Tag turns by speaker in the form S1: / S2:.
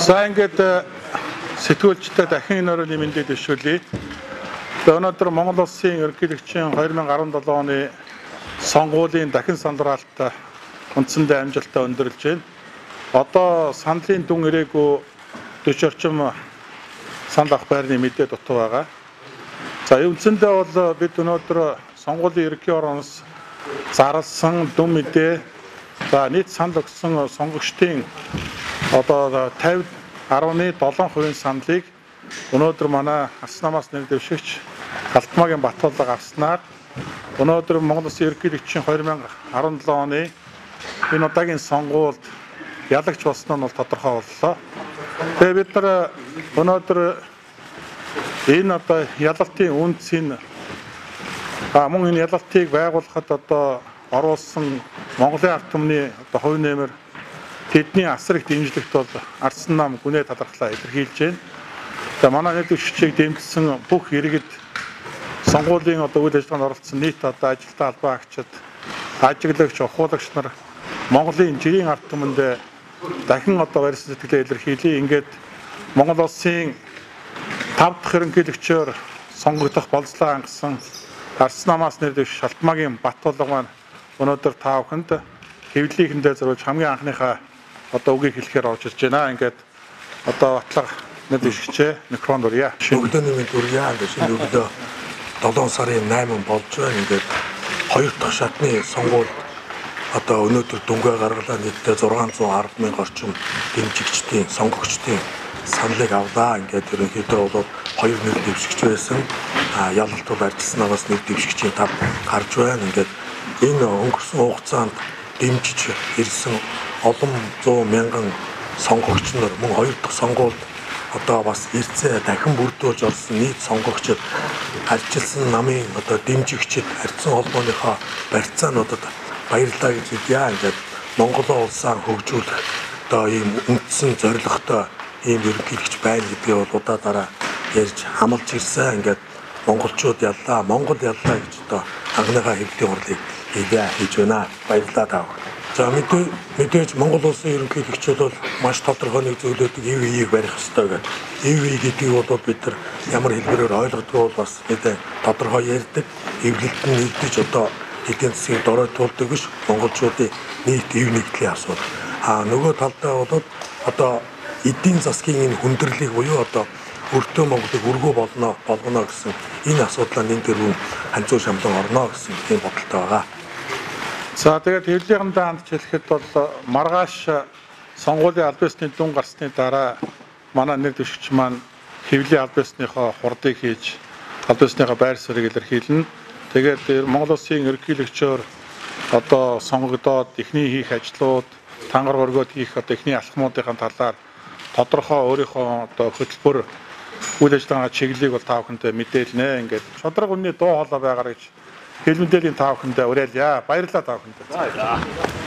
S1: За ингээд сэтгүүлчтэй дахин энэ өрөөний мэндийг дэвшүүлье. Өнөөдөр Монгол Улсын ерөнхийлөгчийн 2017 оны сонгуулийн дахин сандралт үндсэндээ амжилттай өндөрлж байна. Одоо сандлын дүн ирээгүй 40 орчим санал авах байрны мэдээ дутуу байгаа. За үндсэндээ бол бид өнөөдөр сонгуулийн ерөнхий ороноос зарласан дүн мэдээ за нийт санал өгсөн сонгогчдын одоо 50.7% саналыг өнөөдөр манай Алс намаас нэр дэвшигч Галтмаагийн Батболдог авснаар өнөөдөр Монгол Улсын ерөнхийлөгчийн 2017 оны энэ удаагийн сонгуульд ялагч болсон нь бол тодорхой боллоо. Тэгээ бид нар өнөөдөр энэ одоо ялалтын үндсийн мөн энэ ялалтыг байгуулахад одоо оруулсан Монголын ард түмний одоо хувь нэмэр тэдний асар их дэмжлэгт бол Алс нам гүнээ талархлаа илэрхийлж байна. Тэгээ манай нийт хүчийг дэмжсэн бүх иргэд сонгуулийн одоо үйл ажиллагаанд оролцсон нийт одоо ажилтны албан агчид, ажиглагч, ухуулагч нар Монголын жирийн ард түмэнд дахин одоо баяр сэтгэлээ илэрхийлье. Ингээд Монгол Улсын 5 дахь ерөнхийлөгчөөр сонгогдох болцлоо хангасан Алс намаас нэр дэвшигч Галтмаагийн Батболдог маань өнөөдөр та бүхэнд хэвлэлийнхэндээ зориулж хамгийн анхныхаа одоо үгийг хэлэхээр орж ирж байна. Ингээд одоо батлага нэр дэвшигчээ микрофонд урья.
S2: Өглөөний мэнд урья. Шинэ өглөө 7 сарын 8 болж байна. Ингээд 2 дахь шатны сонгуульд одоо өнөөдөр дүнгээ гаргалаа нийтдээ 610,000 орчим дэмжигчдийн сонгогчдын саналыг авлаа. Ингээд ерөнхийдөө бол 2 нэр дэвшигч байсан. Ялалт бол арчилснаас нэр дэвшигчийн тав гарч байна. Ингээд энэ өнгөрсөн хугацаанд дэмжиж ирсэн олон 100,000 сонгогч нар мөн 2 дахь сонгуульд одоо бас ирцээ дахин бүрдүүлж орсон нийт сонгогчид арчилсан намын одоо дэмжигчид арчсан холбооныхоо барьцаануудад баярлалаа гэж хэлье. Ингээд Монголын улсаа хөгжүүлэх одоо ийм үндсэн зорилготой ийм ерөнхийлөгч байна гэдгийг бол удаадараа ярьж хамлж ирсэн. Ингээд монголчууд яллаа, Монгол яллаа гэж одоо анхныхаа хэвлэлийн хурлыг хийж байна. Баярлалаа тав. За мэдээж Монгол улсын ерөнхийлөгч бол маш тодорхой нэг зөвлөдөг EV-ийг барих ёстой гэдэг. EV гэдгийг бол бид нар ямар хэлбэрээр ойлгодгоо бол бас мэдээ тодорхой ярьдаг. Эвлэлт нь нэгдэж одоо эдийн засгийг дорой туулдаг биш монголчуудын нийт эв нэгдлийн асуудал. Нөгөө талдаа бол одоо эдийн засгийн энэ хүндрэлийг буюу одоо өртөө Монголыг өргөө болгоно гэсэн энэ асуудлаа нэн тэрүүн ханцуу шамлан орно гэсэн тийм бодолтой байгаа.
S1: За тэгээд хэвлэлийнхэндээ хандж хэлэхэд бол маргааш сонгуулийн аль биесний дүн гарсны дараа манай нэр дэвшигч маань хэвлэлийн аль биесныхоо хурдыг хийж аль биесныхоо байр суурийг илэрхийлнэ. Тэгээд Монгол Улсын ерөнхийлөгчөөр одоо сонгогдоод эхний хийх ажлууд, тангар өргөөд хийх одоо эхний алхмуудын талаар тодорхой өөрийнхөө одоо хөтөлбөр үйл ажиллагаа чиглэлийг бол та бүхэнд мэдээлнэ. Ингээд шудраг үнний дуу хоолой байгаарай гэж хэл мэдээллийн та бүхэнд уриалъя. Баярлалаа та бүхэнд.